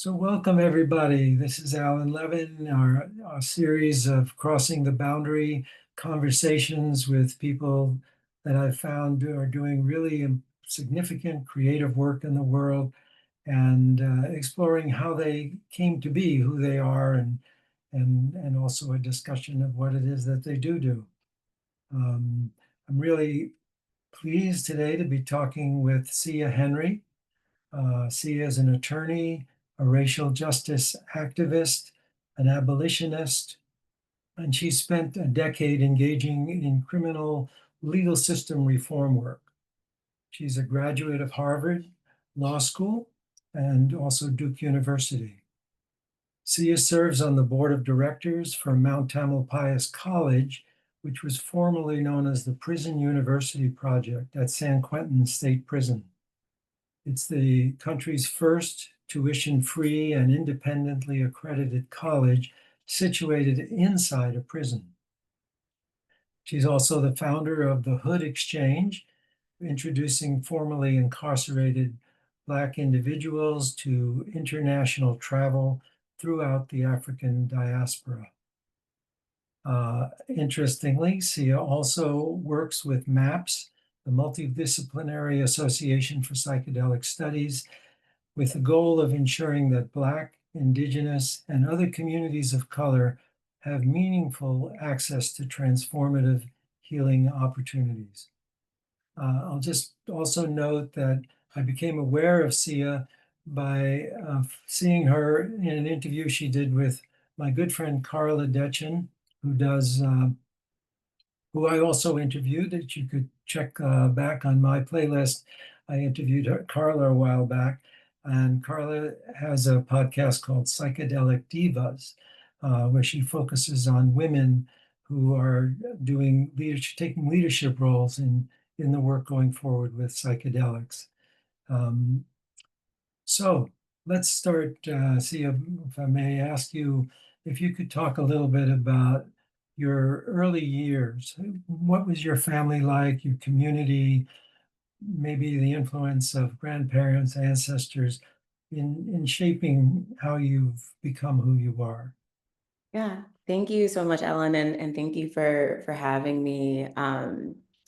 So welcome everybody. This is Alan Levin, our series of Crossing the Boundary conversations with people that I've found are doing really significant creative work in the world and exploring how they came to be, who they are, and also a discussion of what it is that they do. Um, I'm really pleased today to be talking with Sia Henry. Sia is an attorney, a racial justice activist, an abolitionist, and she spent a decade engaging in criminal legal system reform work. She's a graduate of Harvard Law School and also Duke University. Sia serves on the board of directors for Mount Tamalpais College, which was formerly known as the Prison University Project at San Quentin State Prison. It's the country's first tuition-free and independently accredited college situated inside a prison. She's also the founder of the Hood Exchange, introducing formerly incarcerated Black individuals to international travel throughout the African diaspora. Interestingly, Sia also works with MAPS, the Multi-disciplinary Association for Psychedelic Studies, with the goal of ensuring that Black, indigenous, and other communities of color have meaningful access to transformative healing opportunities. I'll just also note that I became aware of Sia by seeing her in an interview she did with my good friend Carla Detchen, who I also interviewed, that you could check back on my playlist. I interviewed Carla a while back, and Carla has a podcast called Psychedelic Divas, where she focuses on women who are taking leadership roles in the work going forward with psychedelics. Um, so let's start, Sia, if I may ask you, if you could talk a little bit about your early years. What was your family like, your community, maybe the influence of grandparents, ancestors in shaping how you've become who you are? Yeah, thank you so much, Ellen, and thank you for having me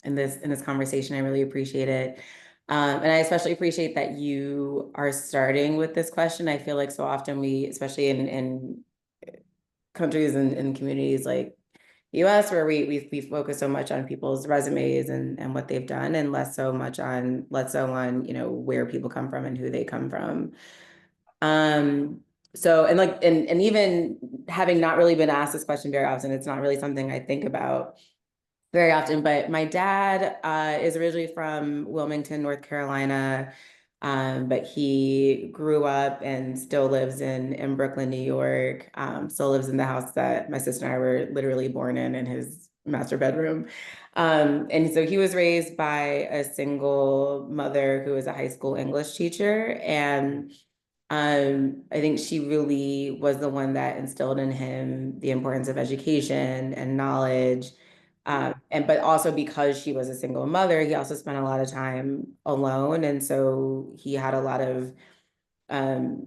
in this conversation. I really appreciate it. And I especially appreciate that you are starting with this question. I feel like so often we, especially in countries and communities like the US, where we focus so much on people's resumes and what they've done, and less so on, where people come from and who they come from. Um, so and even having not really been asked this question very often, it's not really something I think about very often. But my dad is originally from Wilmington, North Carolina, but he grew up and still lives in Brooklyn, New York. Still lives in the house that my sister and I were literally born in his master bedroom. And so he was raised by a single mother who was a high school English teacher, and I think she really was the one that instilled in him the importance of education and knowledge. But also because she was a single mother, he also spent a lot of time alone. And so he had a lot of um,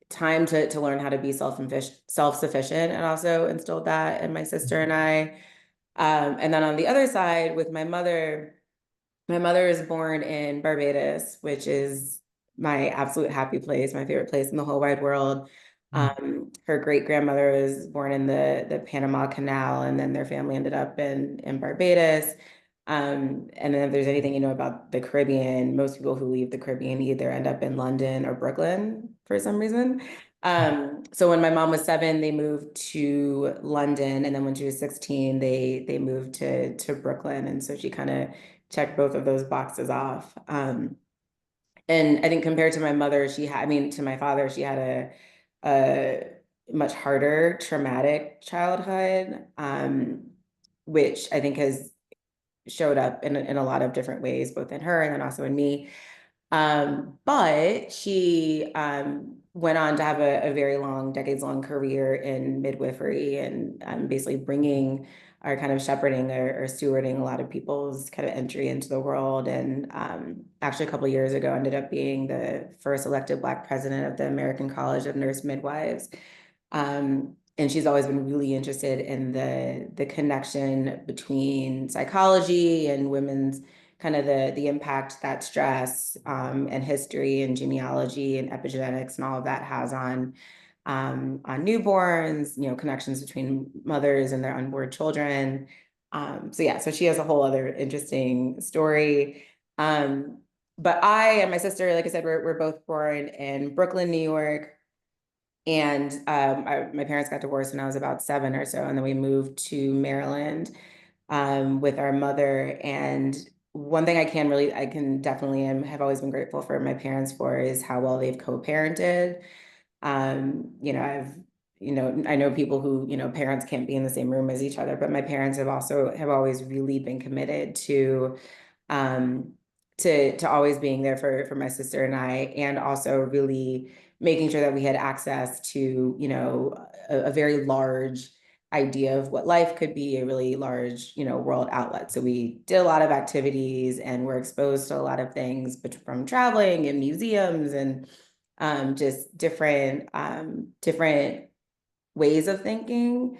time to learn how to be self-sufficient, and also instilled that in my sister and I. And then on the other side, with my mother is born in Barbados, which is my absolute happy place, my favorite place in the whole wide world. Her great grandmother was born in the Panama Canal, and then their family ended up in Barbados. And then if there's anything you know about the Caribbean, most people who leave the Caribbean either end up in London or Brooklyn for some reason. So when my mom was 7, they moved to London, and then when she was 16, they moved to Brooklyn, and so she kind of checked both of those boxes off. And I think compared to my mother, to my father, she had a much harder traumatic childhood, which I think has showed up in a lot of different ways, both in her and then also in me. But she went on to have a very long, decades-long career in midwifery, and basically bringing are kind of shepherding or stewarding a lot of people's kind of entry into the world. And actually, a couple of years ago, ended up being the first elected Black president of the American College of Nurse Midwives. And she's always been really interested in the connection between psychology and women's kind of the impact that stress and history and genealogy and epigenetics and all of that has on newborns, connections between mothers and their unborn children. So yeah, so she has a whole other interesting story. But I and my sister, like I said, we're both born in Brooklyn, New York. And my parents got divorced when I was about 7 or so, and then we moved to Maryland with our mother. And one thing I can definitely have always been grateful for my parents for is how well they've co-parented. I've, I know people who, parents can't be in the same room as each other, but my parents have always really been committed um, to always being there for my sister and I, and also really making sure that we had access to, a very large idea of what life could be, a really large, world outlet. So we did a lot of activities and were exposed to a lot of things, but from traveling and museums and just different ways of thinking.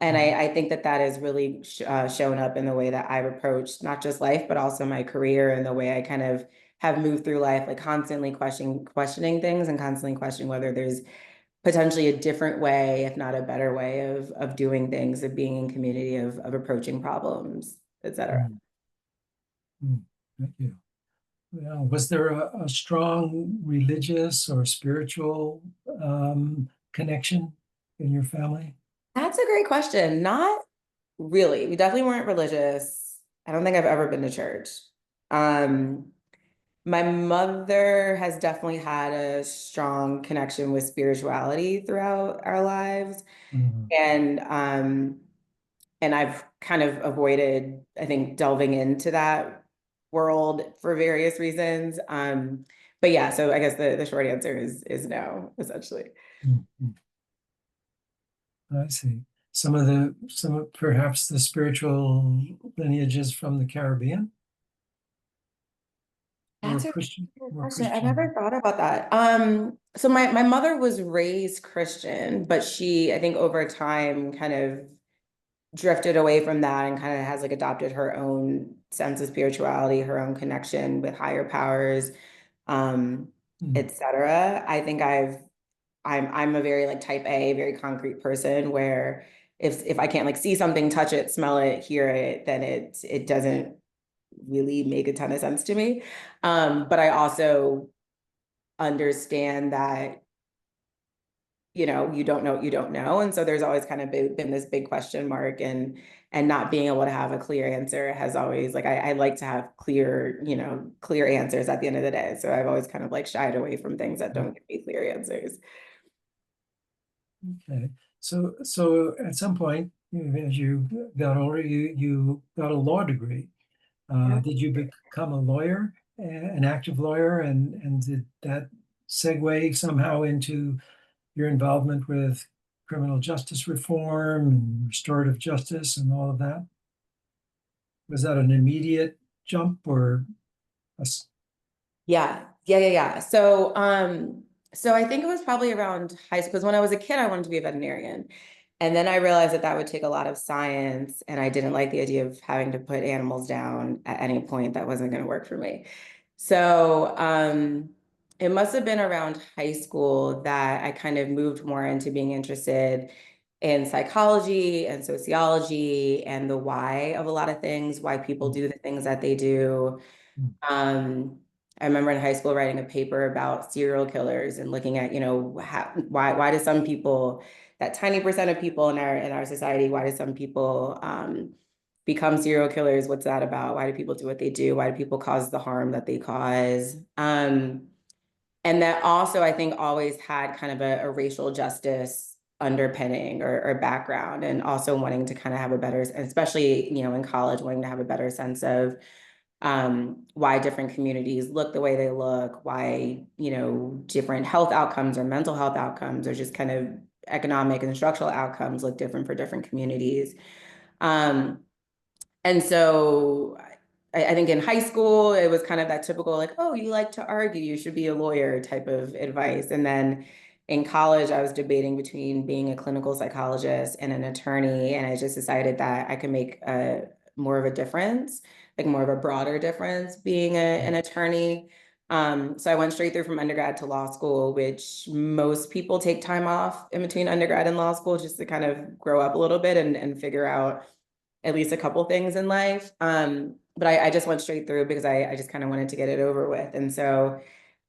And I think that has really shown up in the way that I've approached not just life, but also my career and the way I kind of have moved through life, like constantly questioning things and constantly questioning whether there's potentially a different way, if not a better way of doing things, of being in community, of approaching problems, et cetera. Mm, Thank you. Was there a strong religious or spiritual connection in your family? That's a great question. Not really. We definitely weren't religious. I don't think I've ever been to church. Um, My mother has definitely had a strong connection with spirituality throughout our lives. Mhm. And and I've kind of avoided, I think, delving into that world for various reasons. But yeah, so I guess the short answer is no, essentially. Mhm. I see. Some of perhaps the spiritual lineages from the Caribbean or That's a good Or question. I never Christian. thought about that. So my mother was raised Christian, but she, I think over time kind of drifted away from that and kind of has like adopted her own sense of spirituality, her own connection with higher powers, um, Mm, etc. I think I'm a very like type A, very concrete person where if I can't like see something, touch it, smell it, hear it, then it doesn't really make a ton of sense to me. But I also understand that you don't know what you don't know, and so there's always kind of been this big question mark, and not being able to have a clear answer has always like I like to have clear answers at the end of the day, so I've always kind of like shied away from things that mm, don't give me clear answers. okay. So at some point, as you got older, you got a law degree. Did you become a lawyer, an active lawyer, and did that segue somehow into your involvement with criminal justice reform and restorative justice and all of that? Was that an immediate jump or Yeah. So I think it was probably around high school, because when I was a kid, I wanted to be a veterinarian. And then I realized that would take a lot of science, and I didn't like the idea of having to put animals down at any point. That wasn't going to work for me. So it must have been around high school that I kind of moved more into being interested in psychology and sociology and the why of a lot of things, why people Mm, do the things that they do. mm, um, I remember in high school writing a paper about serial killers and looking at, why do some people, that tiny percent of people in our society, why do some people become serial killers? What's that about? Why do people do what they do? Why do people cause the harm that they cause? And that also, I think, always had kind of a racial justice underpinning or background, and also wanting to kind of have a better, especially, in college, wanting to have a better sense of why different communities look the way they look, why, different health outcomes or mental health outcomes or just kind of economic and structural outcomes look different for different communities. Um, and so I think in high school, it was kind of that typical, like, oh, you like to argue, you should be a lawyer type of advice. And then in college, I was debating between being a clinical psychologist and an attorney. And I just decided that I could make more of a difference, like more of a broader difference being an attorney. So I went straight through from undergrad to law school, which most people take time off in between undergrad and law school just to kind of grow up a little bit and figure out at least a couple things in life. But I just went straight through because I just kind of wanted to get it over with. And so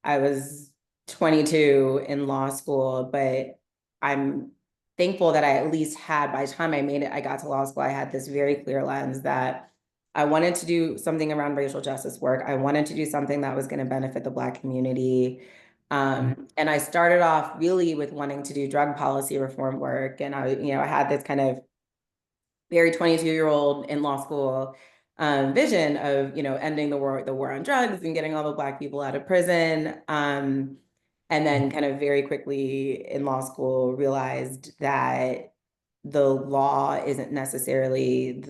I was 22 in law school, but I'm thankful that I at least had, by the time I made it, I got to law school, I had this very clear lens that I wanted to do something around racial justice work. I wanted to do something that was going to benefit the Black community. And I started off really with wanting to do drug policy reform work. And I had this kind of very 22-year-old in law school vision of, ending the war on drugs and getting all the Black people out of prison. And then kind of very quickly in law school realized that the law isn't necessarily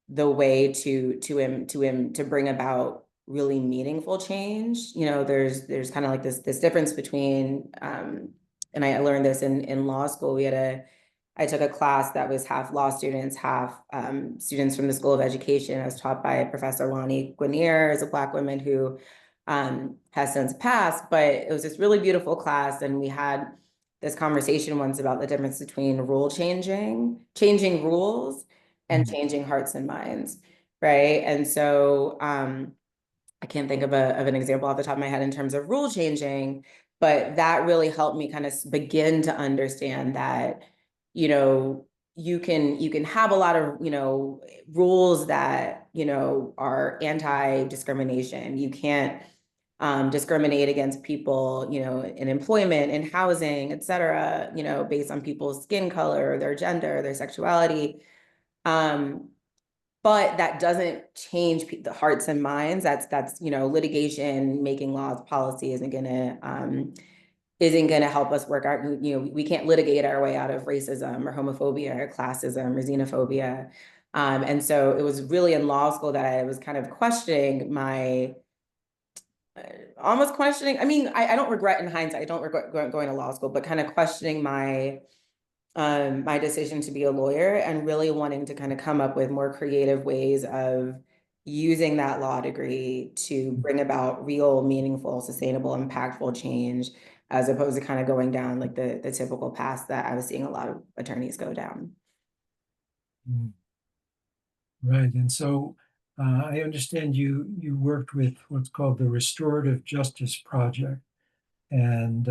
the way to bring about really meaningful change. There's kind of like this difference between and I learned this in law school. I took a class that was half law students, half students from the School of Education. I was taught by Professor Lonnie Guinier, as a Black woman who has since passed, but it was this really beautiful class. And we had this conversation once about the difference between changing rules and changing hearts and minds, right? And so I can't think of an example off the top of my head in terms of rule changing, but that really helped me kind of begin to understand that, you can have a lot of, rules that, are anti-discrimination. You can't discriminate against people, in employment, in housing, et cetera, based on people's skin color, their gender, their sexuality. But that doesn't change the hearts and minds. That's litigation, making laws, policy isn't gonna help us work out. We can't litigate our way out of racism or homophobia or classism or xenophobia. And so it was really in law school that I was kind of questioning almost questioning. I mean, I don't regret in hindsight. I don't regret going to law school, but kind of questioning my decision to be a lawyer and really wanting to kind of come up with more creative ways of using that law degree to bring about real, meaningful, sustainable, impactful change, as opposed to kind of going down like the typical path that I was seeing a lot of attorneys go down. Right. And so I understand you worked with what's called the Restorative Justice Project, and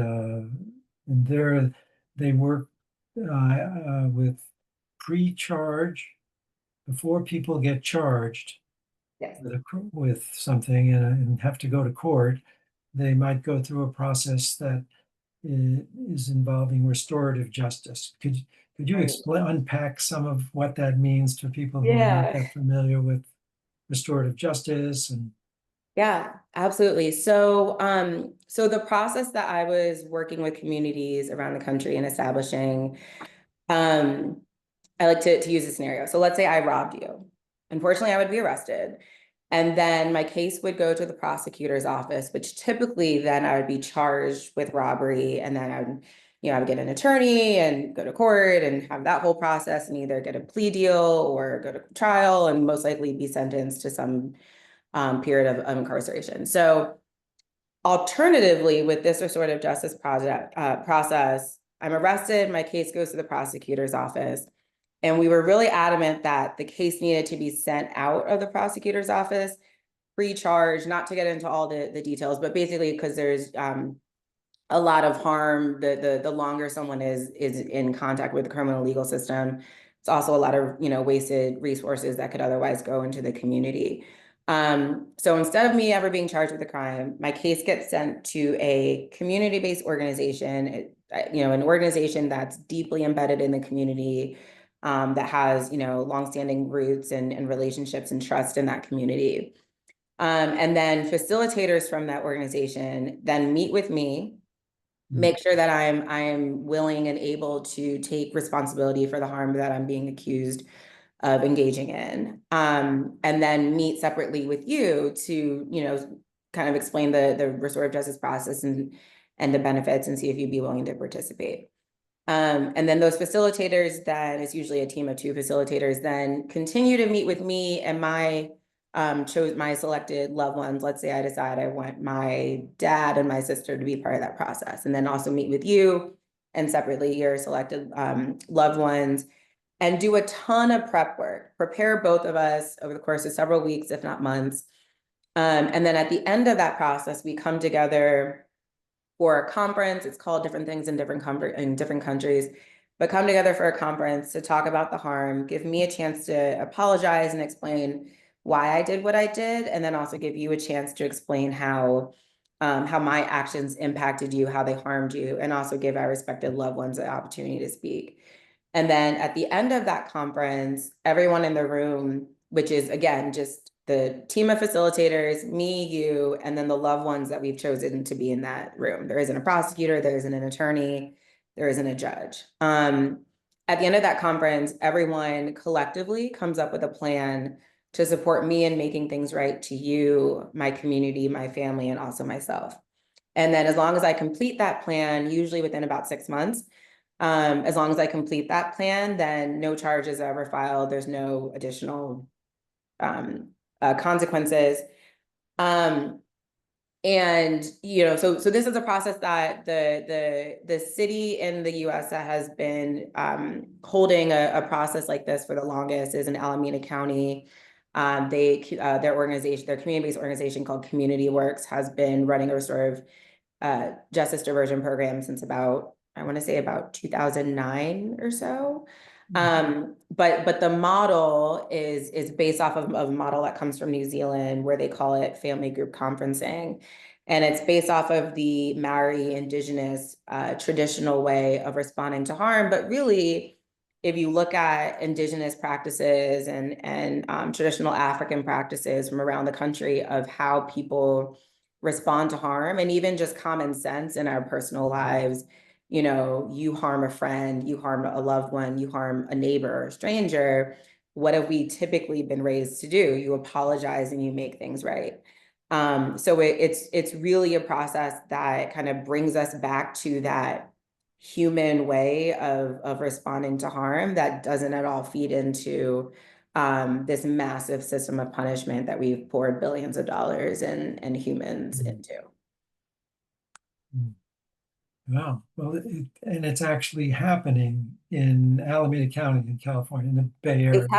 there they work with pre-charge before people get charged Yes. with something and have to go to court. They might go through a process that is involving restorative justice. Could you Right. unpack some of what that means to people who are not Yeah. that familiar with restorative justice and Yeah, absolutely. So the process that I was working with communities around the country and establishing, um, I like to use a scenario. So let's say I robbed you. Unfortunately, I would be arrested. And then my case would go to the prosecutor's office, which typically then I would be charged with robbery. And then I would get an attorney and go to court and have that whole process and either get a plea deal or go to trial and most likely be sentenced to some period of incarceration. So alternatively, with this restorative justice process, I'm arrested, my case goes to the prosecutor's office. And we were really adamant that the case needed to be sent out of the prosecutor's office pre-charge, not to get into all the details, but basically because there's a lot of harm. The longer someone is in contact with the criminal legal system, it's also a lot of wasted resources that could otherwise go into the community. So instead of me ever being charged with a crime, my case gets sent to a community-based organization, an organization that's deeply embedded in the community, that has, longstanding roots and relationships and trust in that community. And then facilitators from that organization then meet with me Mm. make sure that I'm willing and able to take responsibility for the harm that I'm being accused of engaging in. And then meet separately with you to, kind of explain the restorative justice process and the benefits and see if you'd be willing to participate. And then those facilitators, then it's usually a team of 2 facilitators, then continue to meet with me and my chose my selected loved ones. Let's say I decide I want my dad and my sister to be part of that process, and then also meet with you and separately your selected loved ones, and do a ton of prep work, prepare both of us over the course of several weeks, if not months. And then at the end of that process, we come together for a conference. It's called different things in different countries, but come together for a conference to talk about the harm, give me a chance to apologize and explain why I did what I did, and then also give you a chance to explain how my actions impacted you, how they harmed you, and also give our respected loved ones the opportunity to speak. And then at the end of that conference, everyone in the room, which is again just the team of facilitators, me, you, and then the loved ones that we've chosen to be in that room. There isn't a prosecutor, there isn't an attorney, there isn't a judge. At the end of that conference, everyone collectively comes up with a plan to support me in making things right to you, my community, my family, and also myself. And then as long as I complete that plan, usually within about 6 months, as long as I complete that plan, then no charges are ever filed. There's no additional consequences. Um, and so this is a process that the city in the U.S. that has been holding a process like this for the longest is in Alameda County. Their organization, their community-based organization called Community Works, has been running a restorative justice diversion program since I want to say about 2009 or so. But the model is based off of a model that comes from New Zealand, where they call it family group conferencing. And it's based off of the Maori indigenous traditional way of responding to harm. But really, if you look at indigenous practices and traditional African practices from around the country of how people respond to harm, and even just common sense in our personal lives, you harm a friend, you harm a loved one, you harm a neighbor or stranger, what have we typically been raised to do? You apologize and you make things right. So it's really a process that kind of brings us back to that human way of responding to harm that doesn't at all feed into this massive system of punishment that we've poured billions of dollars and humans into. Mm. Wow. Well, and it's actually happening in Alameda County in California, in the Bay Area. It's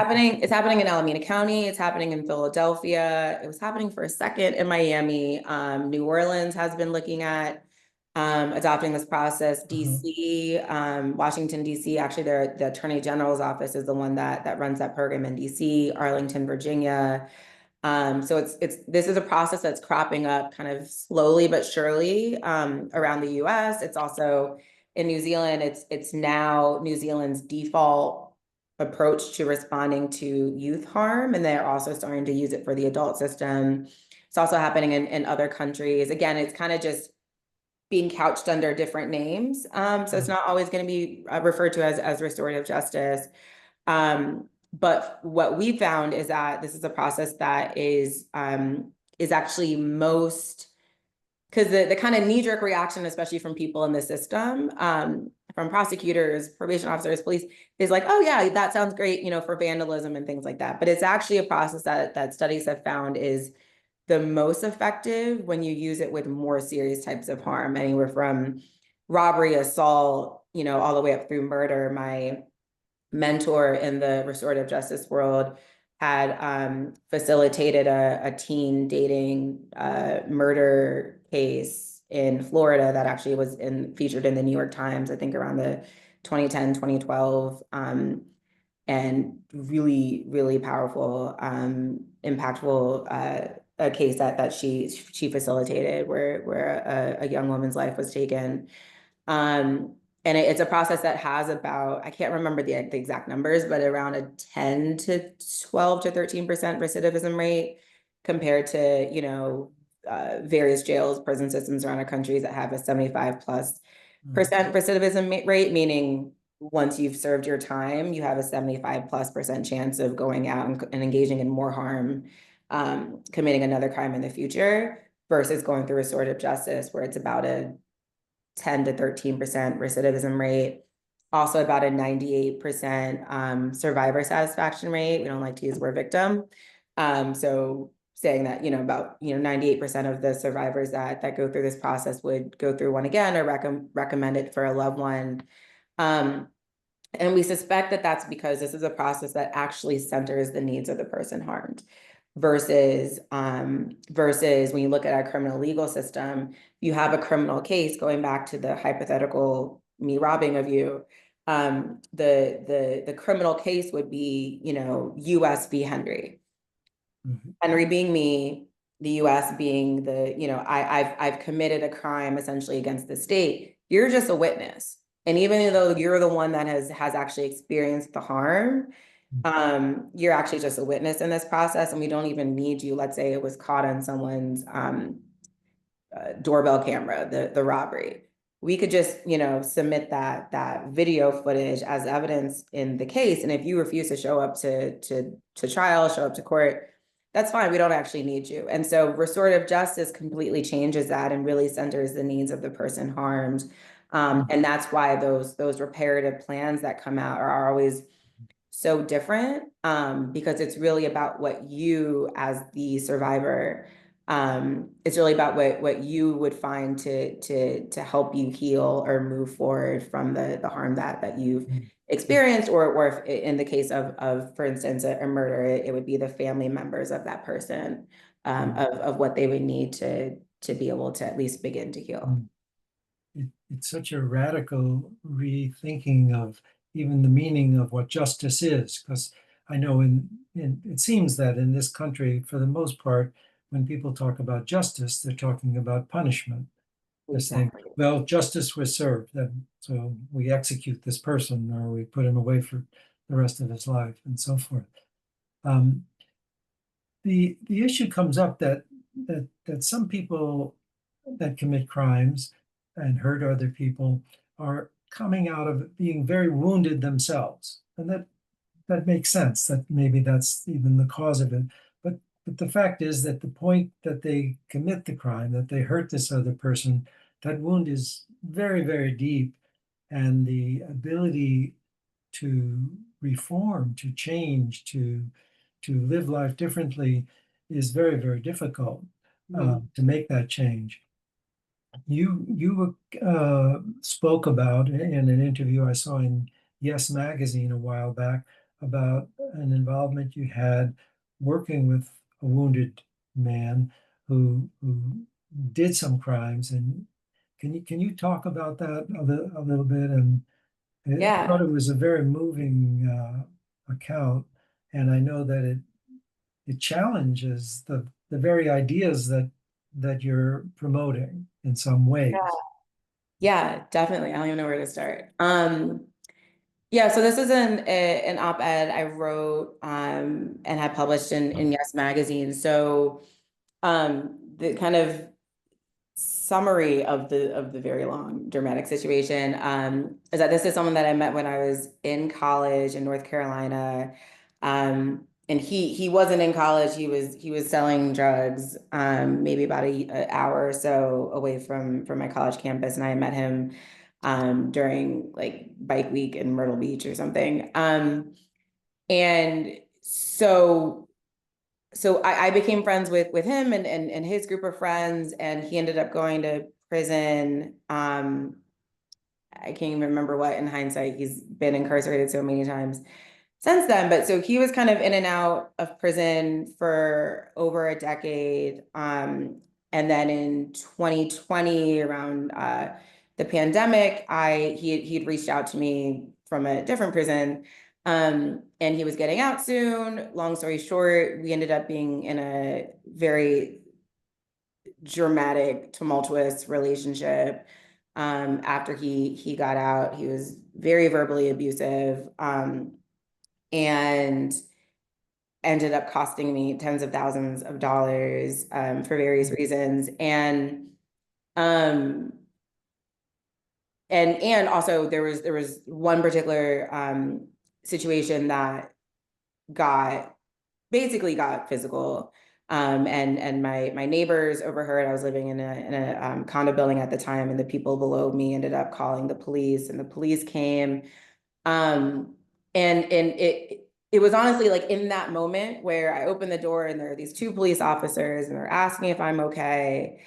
happening in Alameda County. It's happening in Philadelphia. It was happening for a second in Miami. New Orleans has been looking at adopting this process. DC, Washington, DC, actually the Attorney General's office is the one that runs that program in DC, Arlington, Virginia. So this is a process that's cropping up kind of slowly but surely around the US. It's also in New Zealand. It's now New Zealand's default approach to responding to youth harm, and they're also starting to use it for the adult system. It's also happening in other countries. Again, it's kind of just being couched under different names. So it's not always going to be referred to as restorative justice. But what we found is that this is a process that is actually most, because the kind of knee-jerk reaction, especially from people in the system, from prosecutors, probation officers, police, is like, oh yeah, that sounds great, for vandalism and things like that. But it's actually a process that studies have found is the most effective when you use it with more serious types of harm, anywhere from robbery, assault, all the way up through murder. My mentor in the restorative justice world had facilitated a teen dating murder case in Florida that actually was featured in the New York Times, I think around the 2010, 2012, and really, really powerful, impactful a case that she facilitated where a young woman's life was taken. And it's a process that has about, I can't remember the exact numbers, but around a 10 to 12 to 13% recidivism rate compared to, various jails, prison systems around our countries that have a 75 plus percent recidivism rate, meaning once you've served your time, you have a 75+% chance of going out and engaging in more harm, committing another crime in the future, versus going through restorative justice, where it's about a 10 to 13% recidivism rate. Also about a 98% survivor satisfaction rate. We don't like to use the word victim. So saying that, about, 98% of the survivors that go through this process would go through one again or recommend it for a loved one. And we suspect that that's because this is a process that actually centers the needs of the person harmed, versus when you look at our criminal legal system, you have a criminal case, going back to the hypothetical me robbing of you. The criminal case would be, US v. Henry. Henry being me, the US being I've committed a crime essentially against the state. You're just a witness. And even though you're the one that has actually experienced the harm, you're actually just a witness in this process, and we don't even need you. Let's say it was caught on someone's doorbell camera, the robbery. We could just, submit that video footage as evidence in the case. And if you refuse to show up to trial, show up to court, that's fine. We don't actually need you. And so restorative justice completely changes that and really centers the needs of the person harmed. And that's why those reparative plans that come out are always so different, because it's really about what you, as the survivor, it's really about what you would find to help you heal or move forward from the harm that you've experienced, or if in the case of for instance, a murder, it would be the family members of that person, of what they would need to be able to at least begin to heal. It's such a radical rethinking of even the meaning of what justice is, because I know it seems that in this country, for the most part, when people talk about justice, they're talking about punishment. They're saying, well, justice was served, and so we execute this person or we put him away for the rest of his life and so forth. The issue comes up that some people that commit crimes and hurt other people are coming out of being very wounded themselves, and that makes sense. That maybe that's even the cause of it. But the fact is that the point that they commit the crime, that they hurt this other person, that wound is very, very deep, and the ability to reform, to change, to live life differently is very, very difficult to make that change. You spoke about in an interview I saw in Yes Magazine a while back about an involvement you had working with a wounded man who did some crimes. And can you talk about that a little bit? And I thought it was a very moving account, and I know that it challenges the very ideas that you're promoting in some ways. Yeah, definitely. I don't even know where to start. Yeah, so this is an op-ed I wrote and had published in Yes Magazine. So the kind of summary of the very long dramatic situation is that this is someone that I met when I was in college in North Carolina. And he wasn't in college. He was selling drugs, maybe about an hour or so away from my college campus. And I met him during like bike week in Myrtle Beach or something. And so I became friends with him and his group of friends, and he ended up going to prison. I can't even remember what in hindsight. He's been incarcerated so many times since then. But so he was kind of in and out of prison for over a decade. And then in 2020, around the pandemic, he'd reached out to me from a different prison. And he was getting out soon. Long story short, we ended up being in a very dramatic, tumultuous relationship. After he got out, he was very verbally abusive, and ended up costing me tens of thousands of dollars for various reasons. And and also there was one particular situation that got basically got physical. And my neighbors overheard. I was living in a condo building at the time, and the people below me ended up calling the police, and the police came. And it was honestly like in that moment where I opened the door and there are these two police officers and they're asking if I'm okay.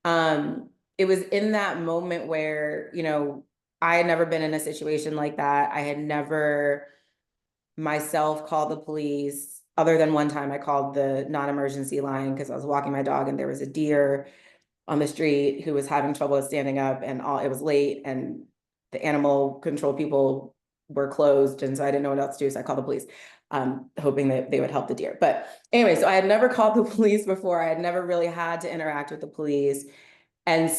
It was in that moment where, I had never been in a situation like that. I had never myself called the police, other than one time I called the non-emergency line because I was walking my dog and there was a deer on the street who was having trouble standing up, and it was late and the animal control people were closed, and so I didn't know what else to do, so I called the police, hoping that they would help the deer. But anyway, so I had never called the police before. I had never really had to interact with the police. And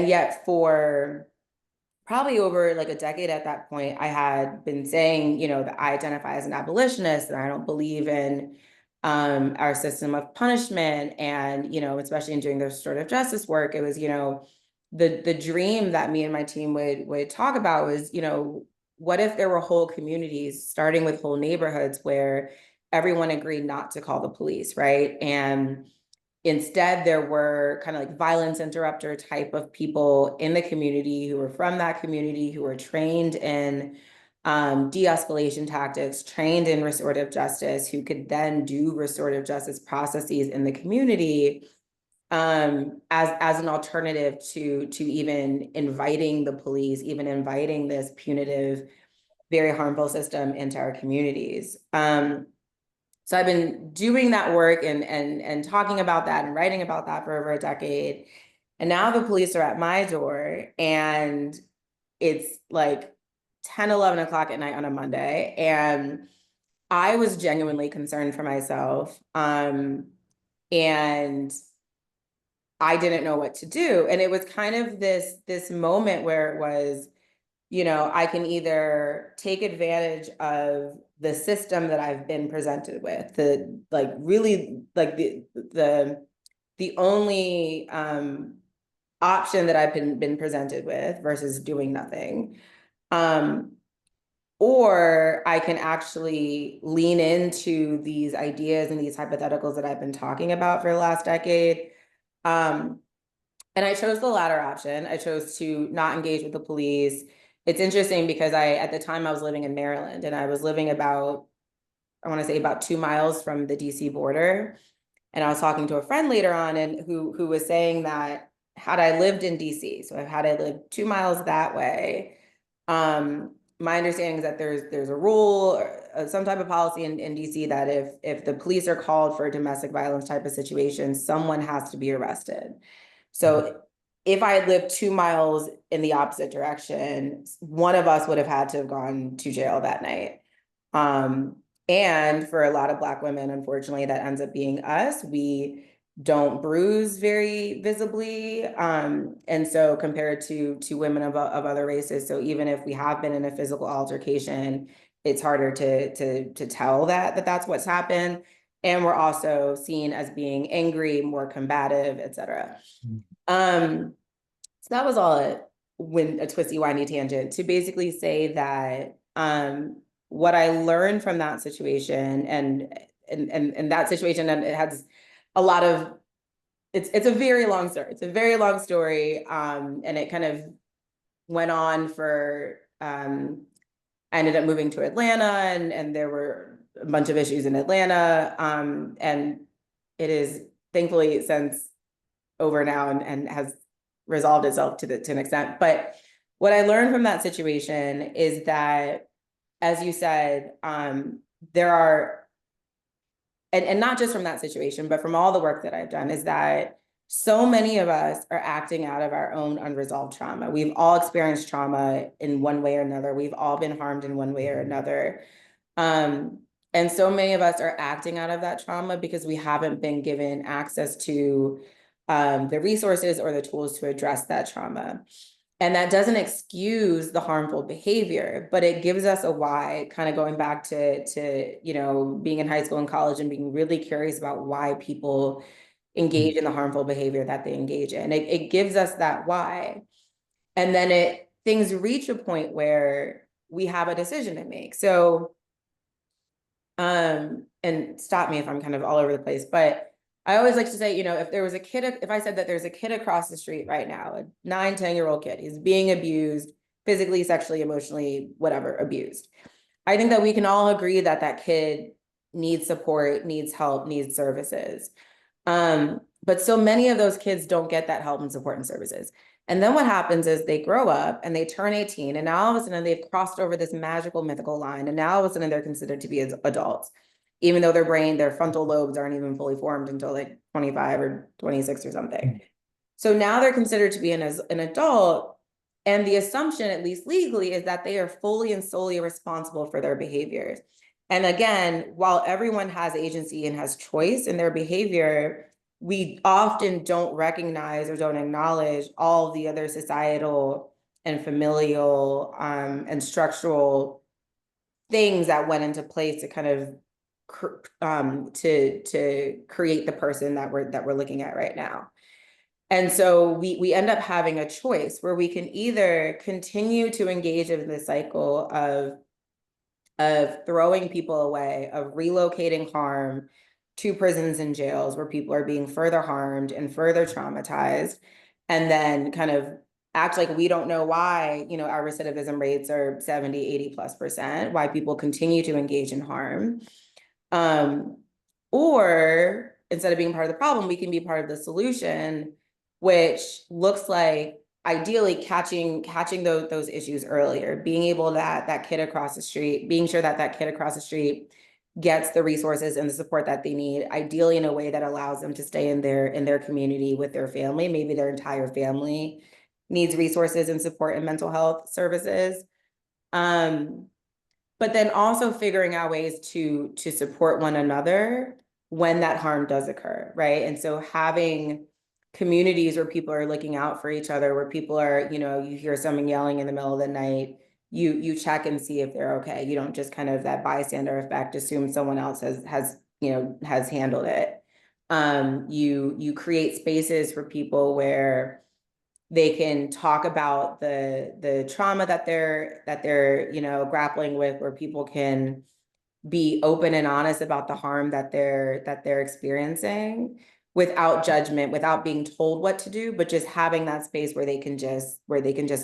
yet for probably over like a decade at that point, I had been saying, that I identify as an abolitionist and I don't believe in our system of punishment. And, especially in doing the restorative justice work, it was, the dream that me and my team would talk about was, what if there were whole communities, starting with whole neighborhoods, where everyone agreed not to call the police, right? And instead, there were kind of like violence interrupter type of people in the community who were from that community, who were trained in de-escalation tactics, trained in restorative justice, who could then do restorative justice processes in the community as an alternative to even inviting the police, even inviting this punitive, very harmful system into our communities. So I've been doing that work and talking about that and writing about that for over a decade. And now the police are at my door, and it's like 10, 11 o'clock at night on a Monday. And I was genuinely concerned for myself. And I didn't know what to do. And it was kind of this moment where it was, I can either take advantage of the system that I've been presented with, the like really like the only option that I've been presented with versus doing nothing. Or I can actually lean into these ideas and these hypotheticals that I've been talking about for the last decade. Um, and I chose the latter option. I chose to not engage with the police. It's interesting because at the time I was living in Maryland, and I was living about, I want to say about 2 miles from the DC border. And I was talking to a friend later on, and who was saying that had I lived in DC, so had I lived 2 miles that way, my understanding is that there's a rule or some type of policy in DC that if the police are called for a domestic violence type of situation, someone has to be arrested. So if I had lived 2 miles in the opposite direction, one of us would have had to have gone to jail that night. And for a lot of Black women, unfortunately, that ends up being us. We don't bruise very visibly. And so compared to women of other races, so even if we have been in a physical altercation, it's harder to tell that that's what's happened. And we're also seen as being angry, more combative, et cetera. So that was all a twisty, windy tangent to basically say that what I learned from that situation and that situation, and it has a lot of, it's a very long story. It's a very long story. And it kind of went on for, I ended up moving to Atlanta, and there were a bunch of issues in Atlanta. And it is thankfully since over now and has resolved itself to an extent. But what I learned from that situation is that, as you said, there are, and not just from that situation, but from all the work that I've done, is that so many of us are acting out of our own unresolved trauma. We've all experienced trauma in one way or another. We've all been harmed in one way or another. And so many of us are acting out of that trauma because we haven't been given access to the resources or the tools to address that trauma. And that doesn't excuse the harmful behavior, but it gives us a why, kind of going back to being in high school and college and being really curious about why people engage in the harmful behavior that they engage in. It gives us that why. And then things reach a point where we have a decision to make. So, and stop me if I'm kind of all over the place, but I always like to say, if there was a kid, if I said that there's a kid across the street right now, a 9, 10-year-old kid, he's being abused, physically, sexually, emotionally, whatever, abused. I think that we can all agree that that kid needs support, needs help, needs services. But so many of those kids don't get that help and support and services. And then what happens is they grow up and they turn 18, and now all of a sudden they've crossed over this magical, mythical line. And now all of a sudden they're considered to be adults, even though their frontal lobes aren't even fully formed until like 25 or 26 or something. So now they're considered to be an adult. And the assumption, at least legally, is that they are fully and solely responsible for their behaviors. And again, while everyone has agency and has choice in their behavior, we often don't recognize or don't acknowledge all the other societal and familial and structural things that went into place to kind of to create the person that we're looking at right now. And so we end up having a choice where we can either continue to engage in the cycle of throwing people away, of relocating harm to prisons and jails where people are being further harmed and further traumatized, and then kind of act like we don't know why, our recidivism rates are 70, 80+%, why people continue to engage in harm. Or instead of being part of the problem, we can be part of the solution, which looks like ideally catching those issues earlier, being able that kid across the street, being sure that kid across the street gets the resources and the support that they need, ideally in a way that allows them to stay in their community with their family. Maybe their entire family needs resources and support and mental health services. But then also figuring out ways to support one another when that harm does occur, right? And so having communities where people are looking out for each other, where people are, you hear someone yelling in the middle of the night, you check and see if they're okay. You don't just kind of that bystander effect, assume someone else has handled it. You create spaces for people where they can talk about the trauma that they're grappling with, where people can be open and honest about the harm that they're experiencing without judgment, without being told what to do, but just having that space where they can just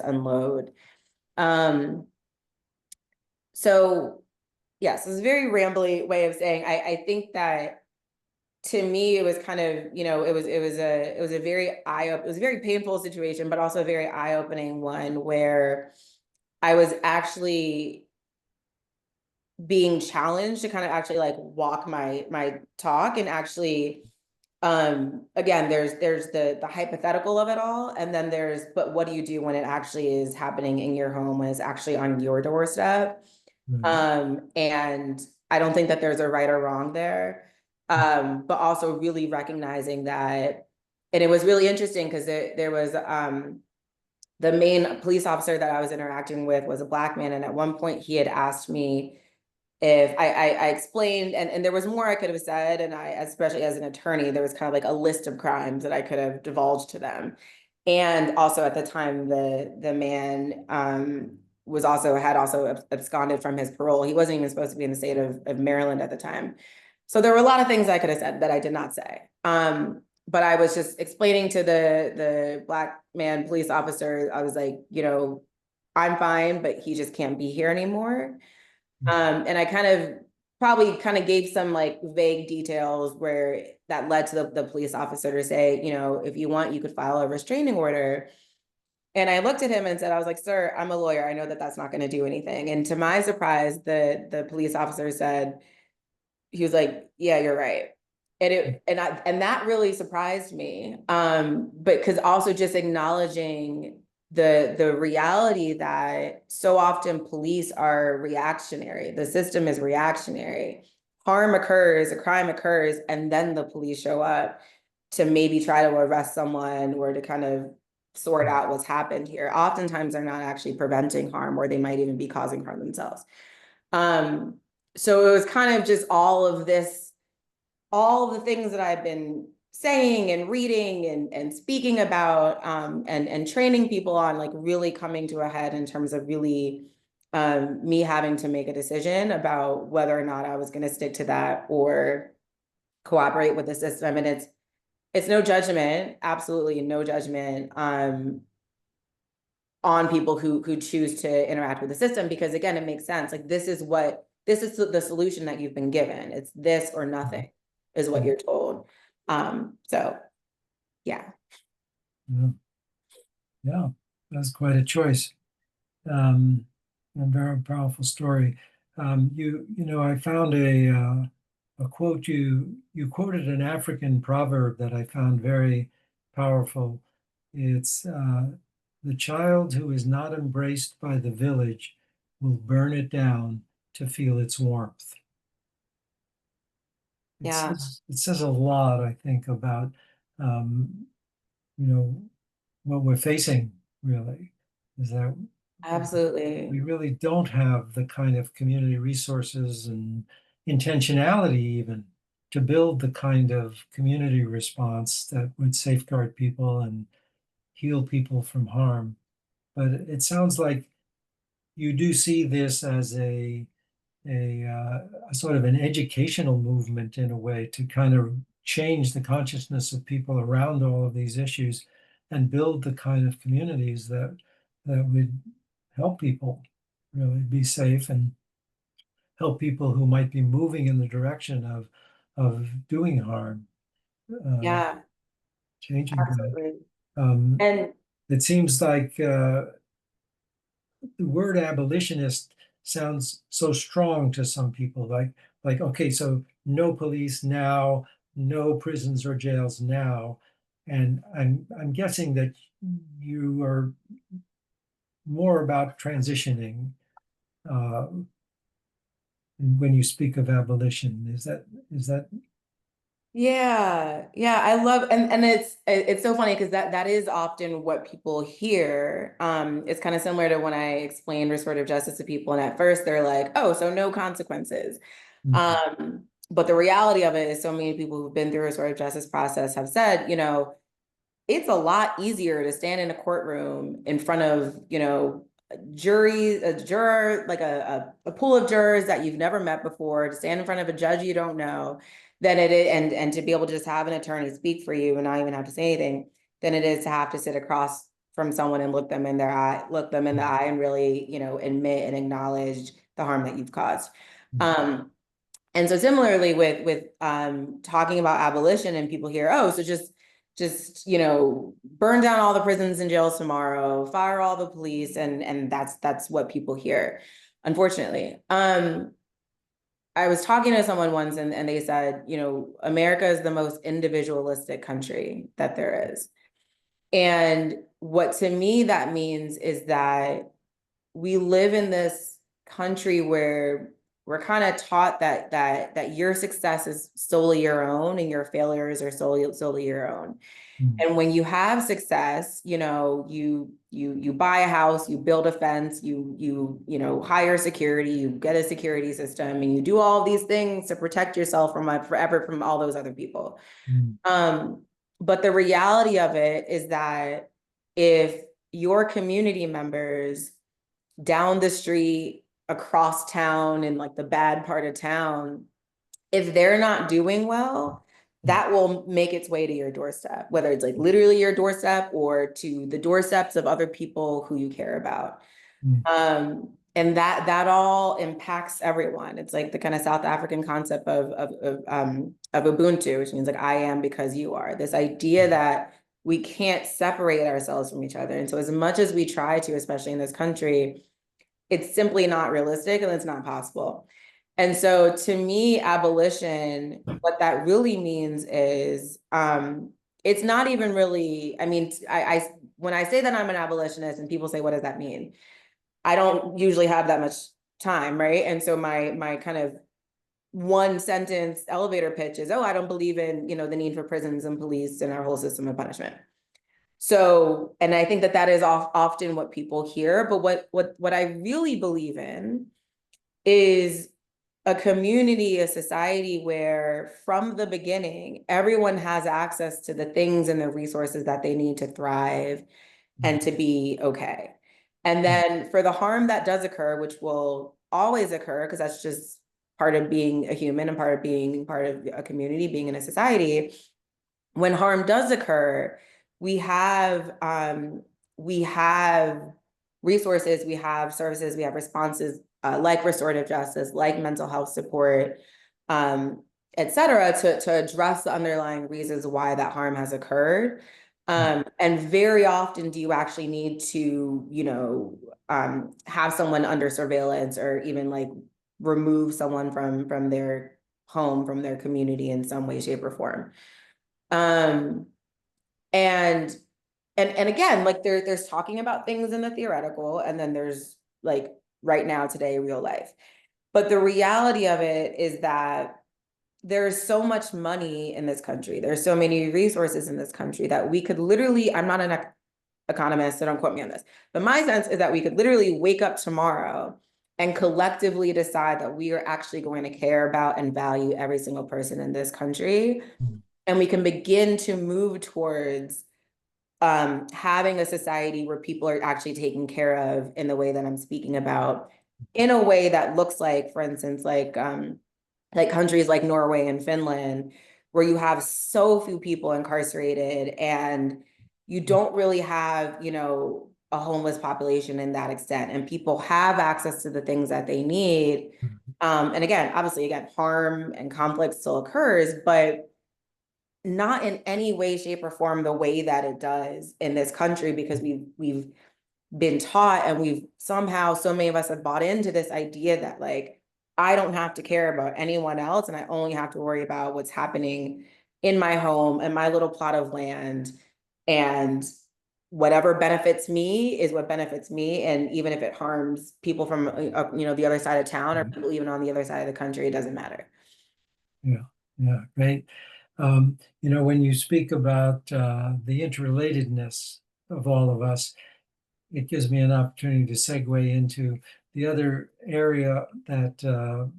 unload. So yes, it's a very rambly way of saying I think that to me, it was kind of, it was a very painful situation, but also a very eye-opening one where I was actually being challenged to kind of actually like walk my talk and actually, again, there's the hypothetical of it all, and then but what do you do when it actually is happening in your home, when it's actually on your doorstep? And I don't think that there's a right or wrong there. But also really recognizing that, and it was really interesting because there was the main police officer that I was interacting with was a Black man, and at one point he had asked me if I explained, and there was more I could have said, and I, especially as an attorney, there was kind of like a list of crimes that I could have divulged to them. And also at the time, the man had also absconded from his parole. He wasn't even supposed to be in the state of Maryland at the time. So there were a lot of things I could have said that I did not say. But I was just explaining to the Black man police officer, I was like, I'm fine, but he just can't be here anymore. And I probably gave some like vague details where that led to the police officer to say, if you want, you could file a restraining order. And I looked at him and said, I was like, sir, I'm a lawyer. I know that that's not going to do anything. And to my surprise, the police officer said, he was like, yeah, you're right. And that really surprised me. But because also just acknowledging the reality that so often police are reactionary. The system is reactionary. Harm occurs, a crime occurs, and then the police show up to maybe try to arrest someone or to kind of sort out what's happened here. Oftentimes they're not actually preventing harm, or they might even be causing harm themselves. So it was kind of just all of the things that I've been saying and reading and speaking about and training people on, like, really coming to a head in terms of really me having to make a decision about whether or not I was going to stick to that or cooperate with the system. And it's no judgment, absolutely no judgment on people who choose to interact with the system, because again, it makes sense. Like, this is the solution that you've been given. It's this or nothing is what you're told. So yeah. Yeah, yeah, that's quite a choice. Um, a very powerful story. You know, I found a quote you quoted an African proverb that I found very powerful. It's the child who is not embraced by the village will burn it down to feel its warmth. Yeah, It says a lot, I think, about um, you know, what we're facing really is that absolutely. we really don't have the kind of community resources and intentionality even to build the kind of community response that would safeguard people and heal people from harm. But it sounds like you do see this as a sort of an educational movement in a way to kind of change the consciousness of people around all of these issues and build the kind of communities that would help people really be safe and help people who might be moving in the direction of doing harm, uh, Yeah, changing that. absolutely. Um, And it seems like the word abolitionist sounds so strong to some people, like okay, so no police now, no prisons or jails now, and I'm guessing that you are more about transitioning uh, when you speak of abolition. Is that yeah, yeah, I love, and it's so funny because that is often what people hear. It's kind of similar to when I explain restorative justice to people, and at first they're like, "Oh, so no consequences." Mhm. But the reality of it is, so many people who've been through a restorative justice process have said, it's a lot easier to stand in a courtroom in front of, a juror, like a pool of jurors that you've never met before, to stand in front of a judge you don't know, than it is, and to be able to just have an attorney speak for you and not even have to say anything, than it is to have to sit across from someone and look them in the eye and really, admit and acknowledge the harm that you've caused. Um, and so similarly with talking about abolition, and people hear, oh, so just burn down all the prisons and jails tomorrow, fire all the police, and that's what people hear, unfortunately. I was talking to someone once, and they said, America is the most individualistic country that there is. And what to me that means is that we live in this country where we're kind of taught that your success is solely your own and your failures are solely your own. Mhm. And when you have success, you buy a house, you build a fence, you hire security, you get a security system, and you do all these things to protect yourself from forever from all those other people. Mhm. But the reality of it is that if your community members down the street, across town, in like the bad part of town, if they're not doing well, that will make its way to your doorstep, whether it's like literally your doorstep or to the doorsteps of other people who you care about. Mhm. And that all impacts everyone. It's like the kind of South African concept of Ubuntu, which means like I am because you are. This idea that we can't separate ourselves from each other. And so as much as we try to, especially in this country, it's simply not realistic and it's not possible. And so to me, abolition, what that really means is it's not even really, I mean, I when I say that I'm an abolitionist and people say, what does that mean? I don't usually have that much time, right? And so my kind of one sentence elevator pitch is, oh, I don't believe in, the need for prisons and police and our whole system of punishment. So, and I think that is often what people hear, but what I really believe in is a community, a society where from the beginning, everyone has access to the things and the resources that they need to thrive and to be okay. And then for the harm that does occur, which will always occur, because that's just part of being a human and part of being part of a community, being in a society, when harm does occur, we have resources, we have services, we have responses like restorative justice, like mental health support, et cetera, to address the underlying reasons why that harm has occurred. And very often do you actually need to, have someone under surveillance or even like remove someone from their home, from their community in some way, shape, or form. Um, and and again, like there's talking about things in the theoretical, and then there's like right now, today, real life. But the reality of it is that there's so much money in this country. There's so many resources in this country that we could literally, I'm not an economist, so don't quote me on this, but my sense is that we could literally wake up tomorrow and collectively decide that we are actually going to care about and value every single person in this country. And we can begin to move towards having a society where people are actually taken care of in the way that I'm speaking about, in a way that looks like, for instance, like countries like Norway and Finland, where you have so few people incarcerated and you don't really have, a homeless population in that extent, and people have access to the things that they need. And again, obviously, again, harm and conflict still occurs, but not in any way, shape, or form the way that it does in this country, because we've been taught, and we've somehow, so many of us have bought into this idea that like, I don't have to care about anyone else, and I only have to worry about what's happening in my home and my little plot of land, and whatever benefits me is what benefits me. And even if it harms people from the other side of town, or people even on the other side of the country, it doesn't matter. Yeah, yeah, great. When you speak about the interrelatedness of all of us, it gives me an opportunity to segue into the other area that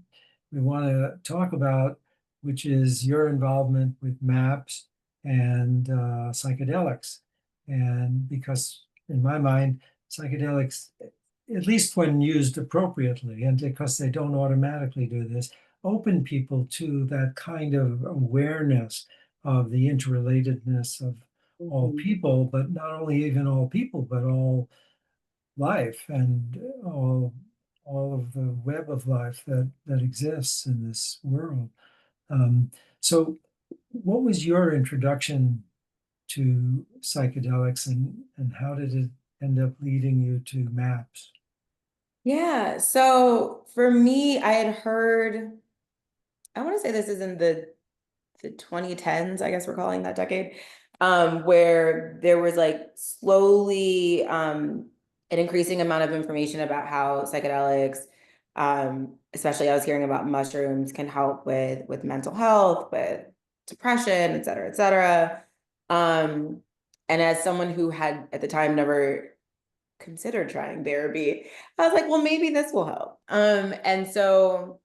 we want to talk about, which is your involvement with MAPS and psychedelics. And because in my mind, psychedelics, at least when used appropriately, and because they don't automatically do this, open people to that kind of awareness of the interrelatedness of all people, but not only even all people, but all life and all of the web of life that exists in this world. So, what was your introduction to psychedelics, and how did it end up leading you to MAPS? Yeah. So for me, I had heard, I want to say this is in the 2010s, I guess we're calling that decade, where there was like slowly an increasing amount of information about how psychedelics, especially I was hearing about mushrooms, can help with mental health, with depression, et cetera, et cetera. And as someone who had at the time never considered trying therapy, I was like, well, maybe this will help. And so,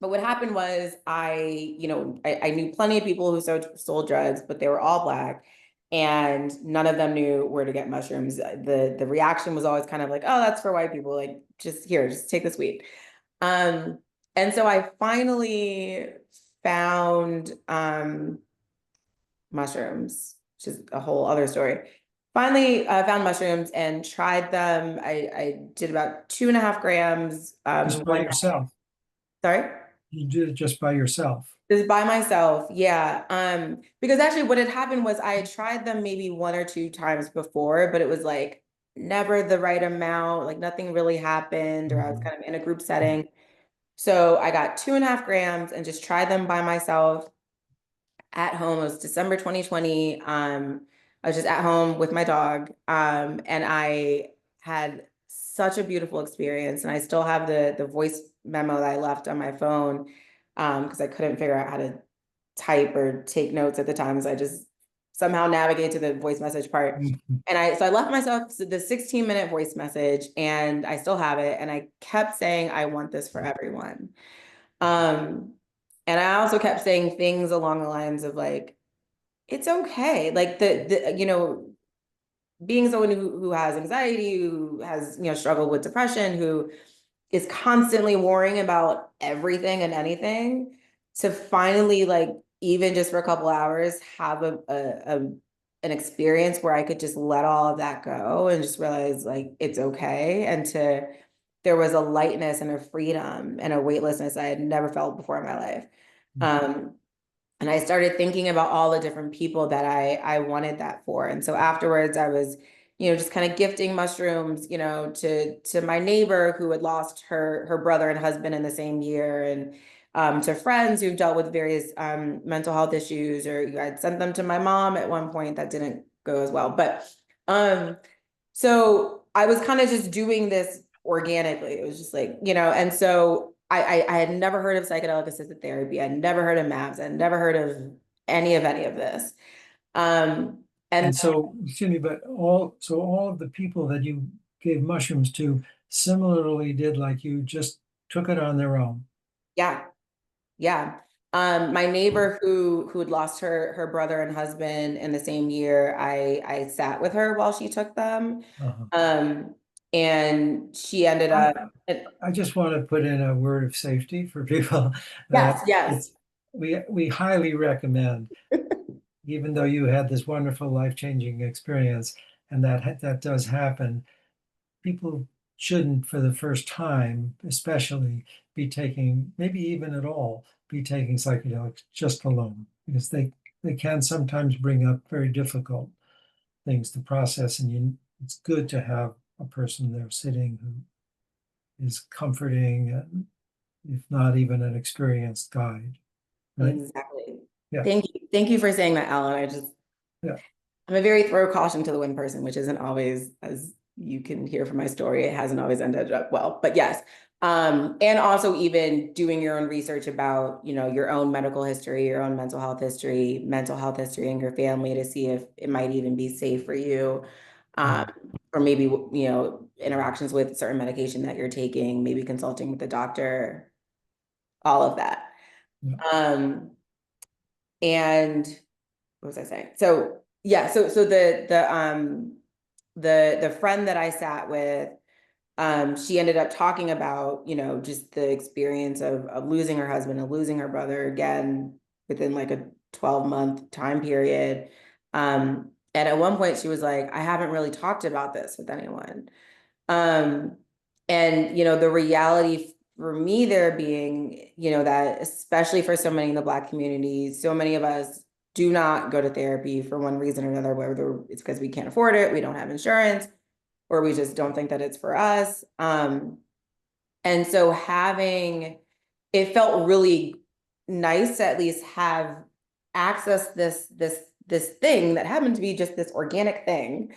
but what happened was I knew plenty of people who sold drugs, but they were all Black, and none of them knew where to get mushrooms. The reaction was always kind of like, oh, that's for white people. Like, just take this weed. Um, and so I finally found mushrooms, which is a whole other story. Finally, found mushrooms and tried them. I did about 2.5 grams. Just by yourself? Sorry? You did it just by yourself? Just by myself, yeah. Because actually what had happened was I had tried them maybe 1 or 2 times before, but it was like never the right amount, like nothing really happened, or I was kind of in a group setting. So I got 2.5 grams and just tried them by myself at home. It was December 2020. I was just at home with my dog. And I had such a beautiful experience. And I still have the voice memo that I left on my phone, because I couldn't figure out how to type or take notes at the time. So I just somehow navigate to the voice message part. Mhm. And I left myself the 16-minute voice message, and I still have it. And I kept saying, I want this for everyone. Um, and I also kept saying things along the lines of like, it's okay. Like being someone who has anxiety, who has, struggled with depression, who is constantly worrying about everything and anything, to finally like even just for a couple hours have an experience where I could just let all of that go and just realize like it's okay, and to there was a lightness and a freedom and a weightlessness I had never felt before in my life. Um, and I started thinking about all the different people that I wanted that for. And so afterwards I was, just kind of gifting mushrooms, to my neighbor who had lost her brother and husband in the same year, and to friends who've dealt with various mental health issues, or I'd sent them to my mom at one point. That didn't go as well. But um, so I was kind of just doing this organically. It was just like, and so I had never heard of psychedelic assisted therapy. I'd never heard of MAPS. I'd never heard of any of this. And And so, excuse me, but all of the people that you gave mushrooms to similarly did like you, just took it on their own. yeah, yeah. My neighbor who had lost her brother and husband in the same year, I sat with her while she took them. Uh-huh. Um, and she ended I up, I just want to put in a word of safety for people yes, that yes. it's we highly recommend, even though you had this wonderful life-changing experience, and that does happen, people shouldn't, for the first time, especially, be taking, maybe even at all, be taking psychedelics just alone, because they can sometimes bring up very difficult things to process, and it's good to have a person there sitting who is comforting, and if not even an experienced guide, right? Exactly. Yeah, Thank you. Thank you for saying that, Alan. yeah. I'm a very throw caution to the wind person, which isn't always, as you can hear from my story, it hasn't always ended up well. But yes. And also even doing your own research about, your own medical history, your own mental health history in your family, to see if it might even be safe for you. Um, Mm, or maybe, interactions with certain medication that you're taking, maybe consulting with the doctor, all of that. yeah. Um, and what was I saying? So yeah, so the friend that I sat with, she ended up talking about, just the experience of losing her husband and losing her brother again within like a 12-month time period. And at one point she was like, I haven't really talked about this with anyone. Um, and the reality for me there being, that especially for so many in the Black community, so many of us do not go to therapy for one reason or another, whether it's because we can't afford it, we don't have insurance, or we just don't think that it's for us. And so having it felt really nice to at least have access this thing that happened to be just this organic thing,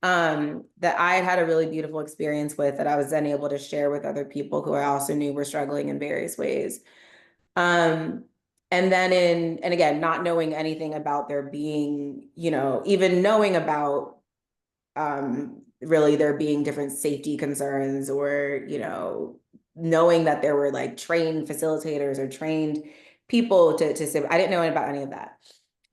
that I had a really beautiful experience with, that I was then able to share with other people who I also knew were struggling in various ways. Um, and then and again, not knowing anything about there being, even knowing about really there being different safety concerns, or, knowing that there were like trained facilitators or trained people to say, I didn't know about any of that.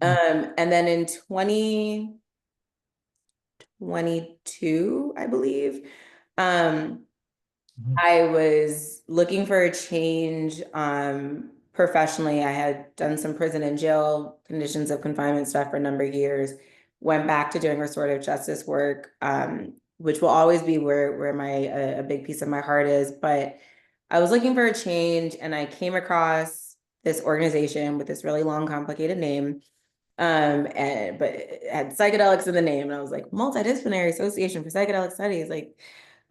Mm, And then in 2022, I believe, um, mhm. I was looking for a change professionally. I had done some prison and jail conditions of confinement stuff for a number of years, went back to doing restorative justice work, which will always be where my a big piece of my heart is. But I was looking for a change, and I came across this organization with this really long, complicated name. But it had psychedelics in the name, and I was like, Multi-disciplinary Association for Psychedelic Studies, like,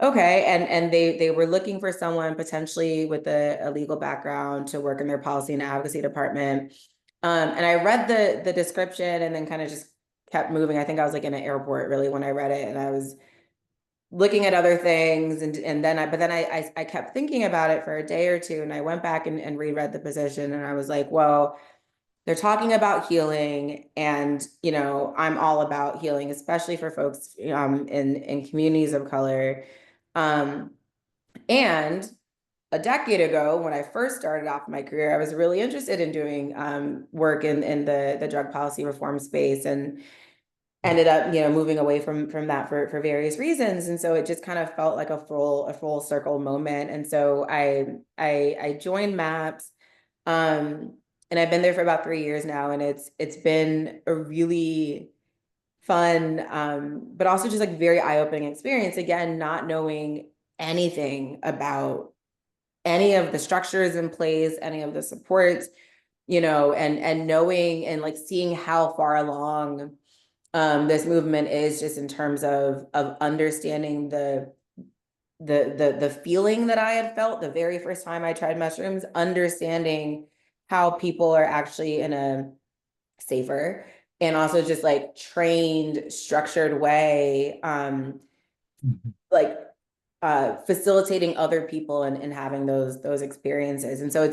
okay. And they were looking for someone potentially with a legal background to work in their policy and advocacy department. And I read the description and then kind of just kept moving. I think I was like in an airport really when I read it, and I was looking at other things, and then I kept thinking about it for a day or two, and I went back and reread the position, and I was like, well, they're talking about healing, and I'm all about healing, especially for folks in communities of color. Um, and a decade ago, when I first started off my career, I was really interested in doing work in the drug policy reform space, and ended up, moving away from that for various reasons. And so it just kind of felt like a full circle moment. And so I joined MAPS, and I've been there for about 3 years now, and it's been a really fun, but also just like very eye-opening experience. Again, not knowing anything about any of the structures in place, any of the supports, and knowing and like seeing how far along this movement is, just in terms of understanding the feeling that I had felt the very first time I tried mushrooms, understanding how people are actually in a safer and also just like trained, structured way, Mhm. like facilitating other people and having those experiences. And so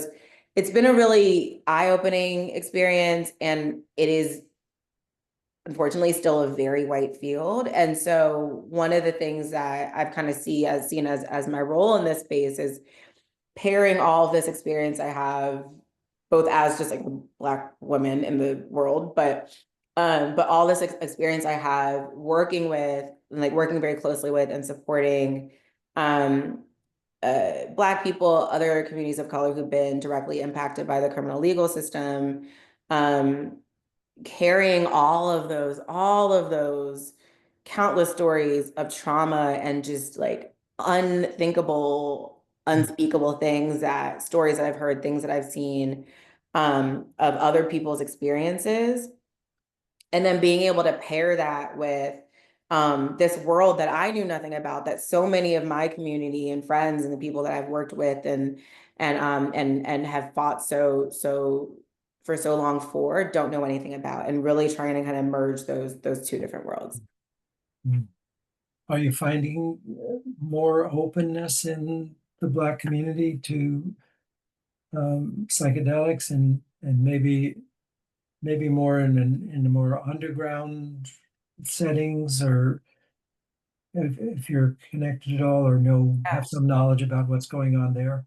it's been a really eye-opening experience, and it is unfortunately still a very white field. And so one of the things that I've kind of seen as my role in this space is pairing all of this experience I have, both as just like a Black woman in the world, but all this experience I have working very closely with and supporting um, Black people, other communities of color who've been directly impacted by the criminal legal system, um, carrying all of those countless stories of trauma and just like unthinkable, unspeakable stories that I've heard, things that I've seen, of other people's experiences, and then being able to pair that with this world that I knew nothing about, that so many of my community and friends and the people that I've worked with and have fought so for so long for, don't know anything about, and really trying to kind of merge those two different worlds. Mm. Are you finding more openness in the Black community to psychedelics, and maybe more in the more underground settings, or if you're connected at all or have some knowledge about what's going on there?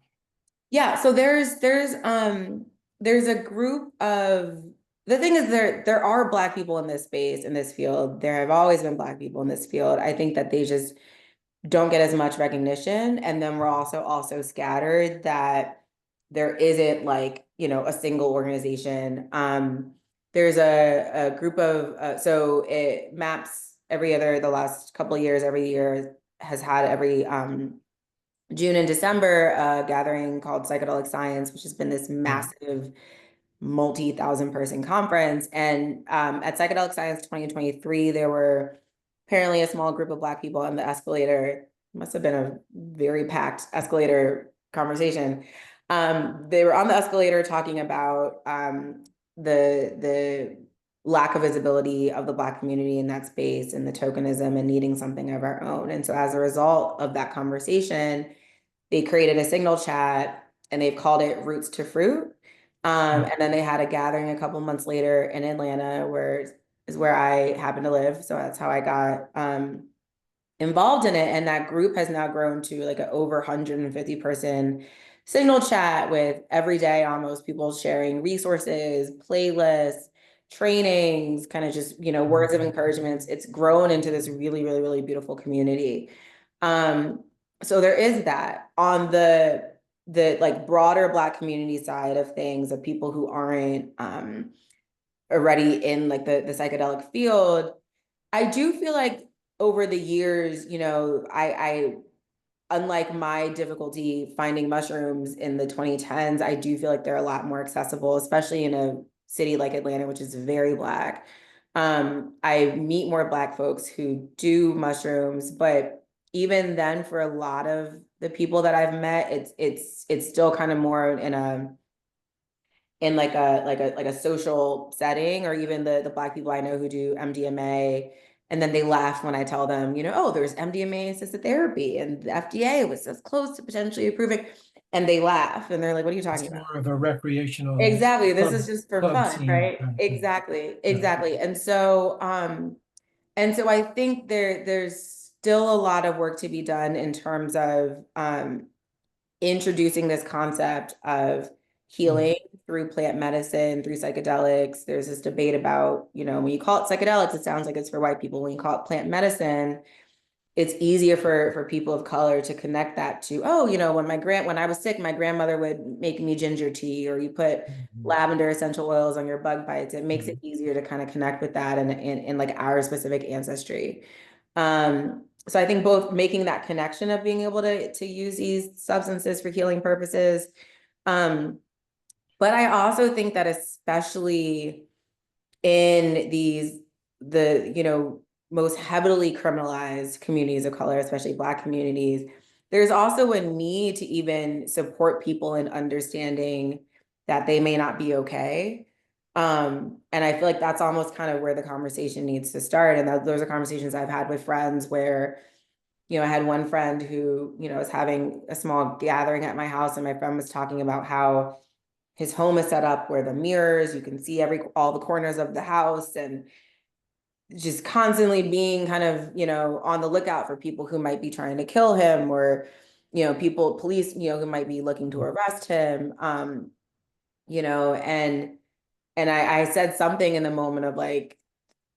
Yeah, so there's a group of, the thing is, there are Black people in this space, in this field. There have always been Black people in this field. I think that they just don't get as much recognition. And then we're also scattered, that there isn't like, a single organization. There's a group of so it maps the last couple of years, every year has had every June and December, a gathering called Psychedelic Science, which has been this massive multi-thousand person conference. And at Psychedelic Science 2023, there were apparently a small group of Black people on the escalator. Must have been a very packed escalator conversation. They were on the escalator talking about the lack of visibility of the Black community in that space, and the tokenism, and needing something of our own. And so as a result of that conversation, they created a signal chat, and they've called it Roots to Fruit. And then they had a gathering a couple months later in Atlanta, where I happen to live. So that's how I got involved in it. And that group has now grown to like an over 150 person signal chat, with every day almost people sharing resources, playlists, trainings, kind of just, words of encouragement. It's grown into this really, really, really beautiful community. So there is that on the like broader Black community side of things, of people who aren't already in like the psychedelic field. I do feel like over the years, I unlike my difficulty finding mushrooms in the 2010s, I do feel like they're a lot more accessible, especially in a city like Atlanta, which is very Black. I meet more Black folks who do mushrooms, but even then, for a lot of the people that I've met, it's still kind of more in like a social setting, or even the Black people I know who do MDMA. And then they laugh when I tell them, oh, there's MDMA assisted therapy, and the FDA was this close to potentially approving. And they laugh and they're like, what are you talking It's about? more of a recreational Exactly. This is just for club fun, scene right? kind of thing. Exactly. Yeah. Exactly. And so I think there's still a lot of work to be done in terms of introducing this concept of mm, healing through plant medicine, through psychedelics. There's this debate about, when you call it psychedelics, it sounds like it's for white people. When you call it plant medicine, it's easier for people of color to connect that to, oh, when I was sick, my grandmother would make me ginger tea, or you put mhm, lavender essential oils on your bug bites. It makes right, it easier to kind of connect with that and in like our specific ancestry. So I think both making that connection of being able to use these substances for healing purposes. Um, but I also think that especially in the most heavily criminalized communities of color, especially Black communities, there's also a need to even support people in understanding that they may not be okay. And I feel like that's almost kind of where the conversation needs to start. And those are conversations I've had with friends where, I had one friend who, was having a small gathering at my house, and my friend was talking about how his home is set up where the mirrors, you can see all the corners of the house, and just constantly being kind of, on the lookout for people who might be trying to kill him, or, police, who might be looking to mm, arrest him. And I said something in the moment of like,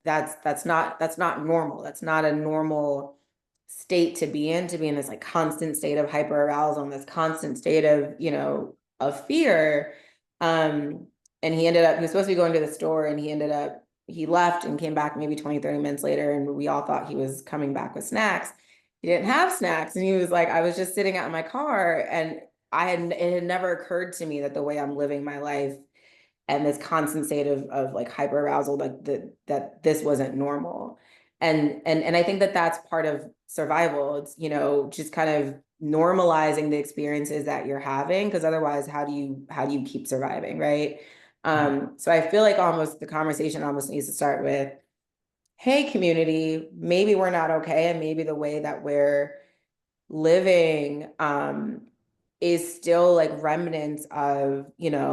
that's not normal. That's not a normal state to be in this like constant state of hyper arousal, and this constant state of, of fear. Um, and he was supposed to be going to the store, and he left and came back maybe 20, 30 minutes later, and we all thought he was coming back with snacks. He didn't have snacks. And he was like, I was just sitting out in my car, and it had never occurred to me that the way I'm living my life and this constant state of like hyper arousal, like that this wasn't normal. And I think that that's part of survival. It's, just kind of normalizing the experiences that you're having, because otherwise, how do you keep surviving, right? So I feel like almost the conversation almost needs to start with, hey, community, maybe we're not okay, and maybe the way that we're living is still like remnants of,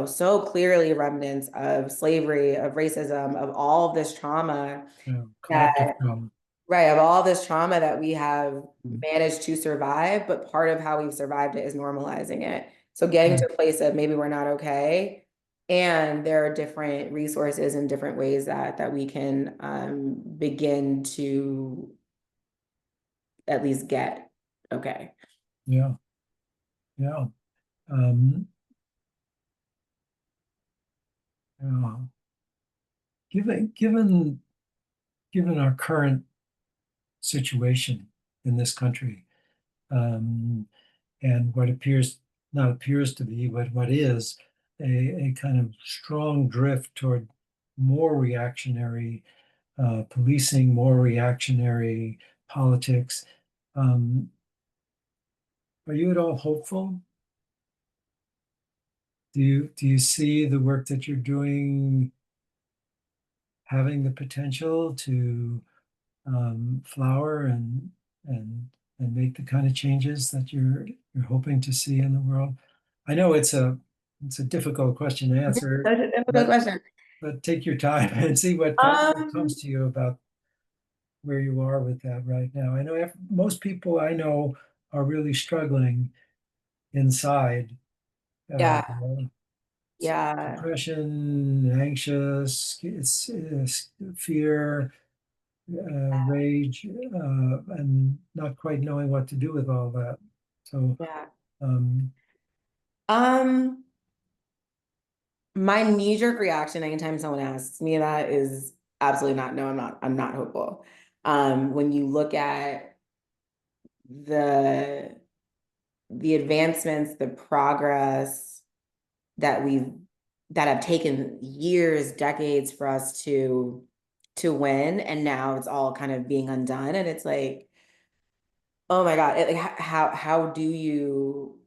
so clearly remnants of slavery, of racism, of all of this trauma yeah, that, collective trauma. right, of all this trauma that we have Mm, managed to survive, but part of how we've survived it is normalizing it. So getting to mm, a place of maybe we're not okay. And there are different resources and different ways that we can begin to at least get okay. yeah, yeah. Um, yeah. Given our current situation in this country, um, and what appears not appears to be, but what is a kind of strong drift toward more reactionary policing, more reactionary politics. Um, are you at all hopeful? Do you see the work that you're doing having the potential to flower and and make the kind of changes that you're hoping to see in the world? I know it's a difficult question to answer, That's a good but question. take your time and see what Um, comes to you about where you are with that right now. I know most people I know are really struggling inside. Uh, yeah, yeah, Depression, anxious, fear, rage, and not quite knowing what to do with all that. So, yeah. um, Um, my knee-jerk reaction anytime someone asks me that is absolutely not, no, I'm not hopeful. When you look at the the advancements, the progress that we've that have taken years, decades for us to win, and now it's all kind of being undone, and it's like, oh my God, like how do you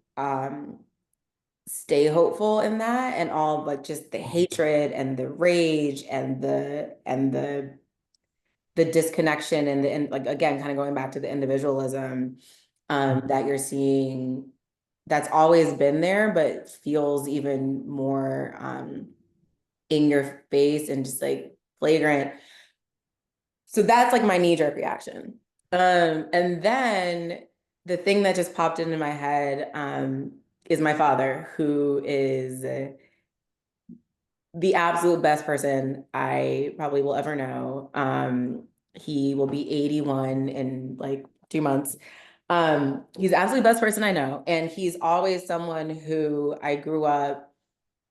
stay hopeful in that, and all like just the hatred and the rage and the disconnection and like again kind of going back to the individualism that you're seeing, that's always been there but feels even more in your face and just like flagrant. So that's like my knee-jerk reaction. And then the thing that just popped into my head is my father, who is the absolute best person I probably will ever know. He will be 81 in like 2 months. He's the absolute best person I know. And he's always someone who I grew up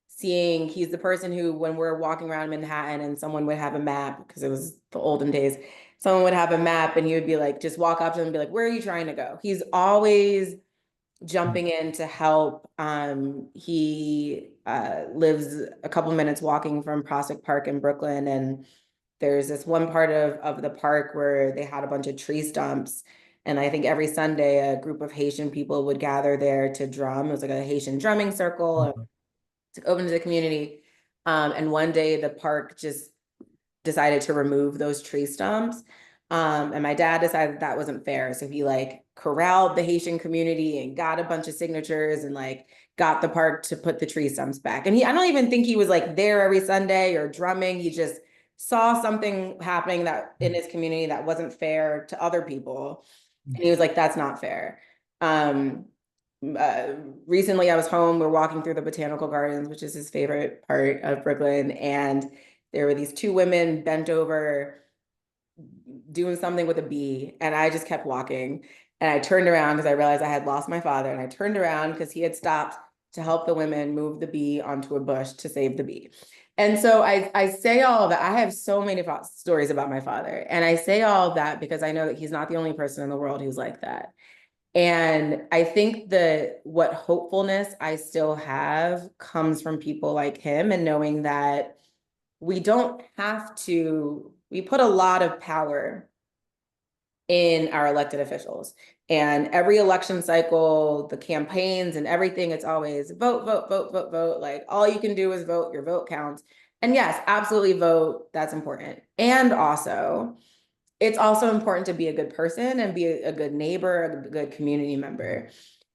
seeing. He's the person who, when we're walking around Manhattan and someone would have a map, because it was the olden days, someone would have a map and he would be like, just walk up to him and be like, where are you trying to go? He's always jumping in to help. He lives a couple minutes walking from Prospect Park in Brooklyn, and there's this one part of the park where they had a bunch of tree stumps. And I think every Sunday, a group of Haitian people would gather there to drum. It was like a Haitian drumming circle to open to the community. And one day the park just decided to remove those tree stumps. And my dad decided that wasn't fair. So he like corralled the Haitian community and got a bunch of signatures and like got the park to put the tree stumps back. And I don't even think he was like there every Sunday or drumming. He just saw something happening that in his community that wasn't fair to other people. And he was like, that's not fair. Um, uh, Recently I was home, we're walking through the botanical gardens, which is his favorite part of Brooklyn. And there were these two women bent over doing something with a bee. And I just kept walking. And I turned around because I realized I had lost my father. And I turned around because he had stopped to help the women move the bee onto a bush to save the bee. And so I say all of that. I have so many stories about my father. And I say all of that because I know that he's not the only person in the world who's like that. And I think that what hopefulness I still have comes from people like him, and knowing that we don't have to, we put a lot of power in our elected officials. And every election cycle, the campaigns and everything, it's always vote, vote, vote, vote, vote. Like all you can do is vote, your vote counts. And yes, absolutely vote, that's important. And also, it's also important to be a good person and be a good neighbor, a good community member.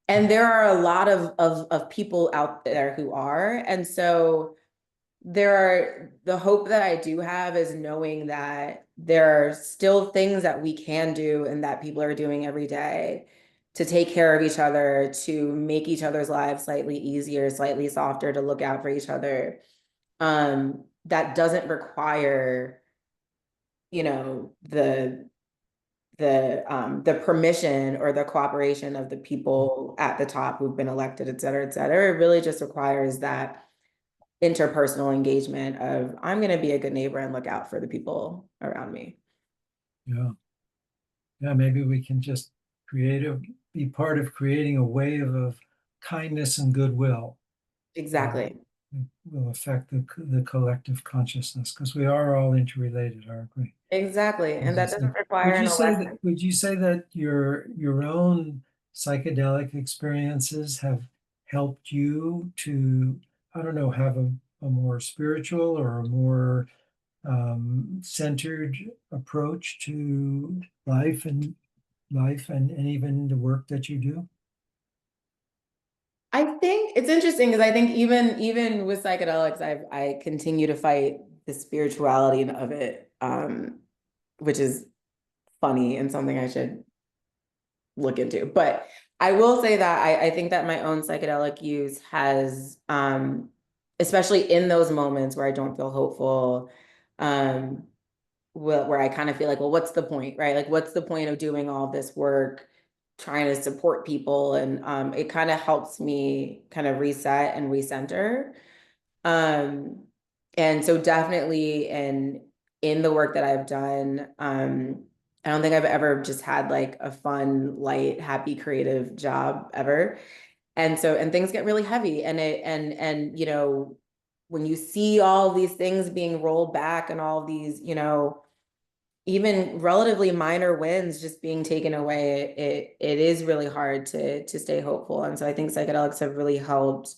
And there are a lot of people out there who are. And so the hope that I do have is knowing that there are still things that we can do and that people are doing every day to take care of each other, to make each other's lives slightly easier, slightly softer, to look out for each other. That doesn't require, you know, the permission or the cooperation of the people at the top who've been elected, et cetera, et cetera. It really just requires that interpersonal engagement of, I'm going to be a good neighbor and look out for the people around me. Yeah. Yeah, maybe we can just be part of creating a wave of kindness and goodwill. Exactly. Will affect the collective consciousness, because we are all interrelated, aren't we? Exactly. And that doesn't require Would an you say that election. your own psychedelic experiences have helped you to, I don't know, have a more spiritual or a more centered approach to life and even the work that you do? I think it's interesting because I think even with psychedelics, I continue to fight the spirituality of it, which is funny and something I should look into. But I will say that I think that my own psychedelic use has, especially in those moments where I don't feel hopeful, um, where I kind of feel like, well, what's the point, right? Like, what's the point of doing all this work, trying to support people? And it kind of helps me kind of reset and recenter. Um, and so definitely in the work that I've done, I don't think I've ever just had like a fun, light, happy, creative job ever. And so, and things get really heavy, and you know, when you see all these things being rolled back and all these, you know, even relatively minor wins just being taken away, it is really hard to stay hopeful. And so I think psychedelics have really helped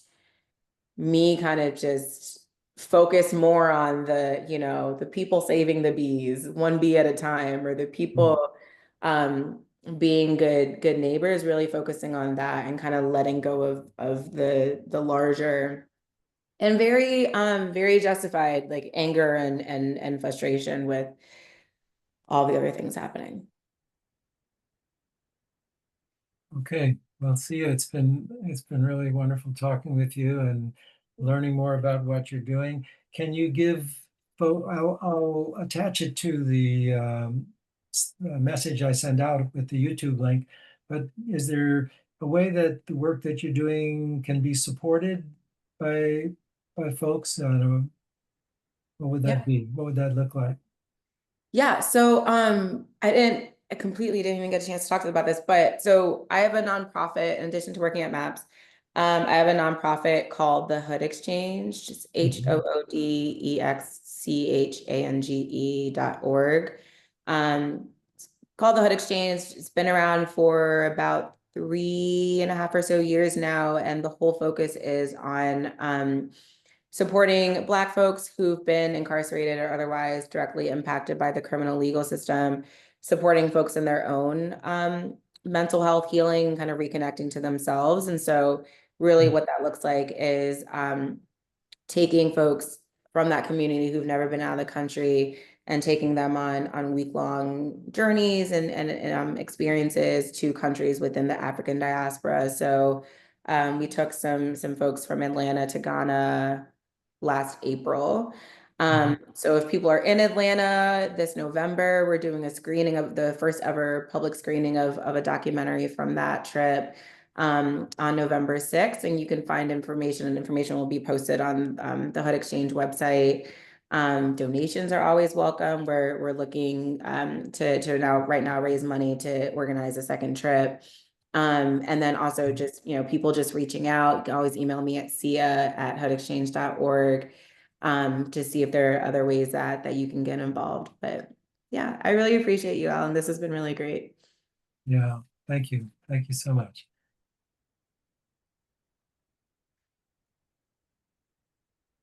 me kind of just focus more on the, you know, the people saving the bees, one bee at a time, or the Mm. people being good neighbors, really focusing on that and kind of letting go of the larger and very justified like anger and frustration with all the other things happening. Okay. Well, Sia, it's been really wonderful talking with you and learning more about what you're doing. Can you give, I'll attach it to the message I send out with the YouTube link, but is there a way that the work that you're doing can be supported by folks? I don't know, what would that Yeah. be? What would that look like? Yeah, so I completely didn't even get a chance to talk about this, but so I have a nonprofit in addition to working at MAPS. I have a nonprofit called the Hood Exchange, just Mhm. HOODEXCHANGE.org. It's called the Hood Exchange. It's been around for about 3.5 or so years now, and the whole focus is on supporting Black folks who've been incarcerated or otherwise directly impacted by the criminal legal system, supporting folks in their own mental health healing, kind of reconnecting to themselves. And so, really, what that looks like is taking folks from that community who've never been out of the country and taking them on week-long journeys and experiences to countries within the African diaspora. So we took some folks from Atlanta to Ghana last April. Mhm. So if people are in Atlanta this November, we're doing a screening of the first ever public screening of a documentary from that trip on November 6th. And you can find information, and information will be posted on the HUD Exchange website. Donations are always welcome. We're looking to now right now raise money to organize a second trip. And then also just, people just reaching out. You can always email me at sia@hudexchange.org to see if there are other ways that you can get involved. But yeah, I really appreciate you, Alan. This has been really great. Yeah, thank you. Thank you so much.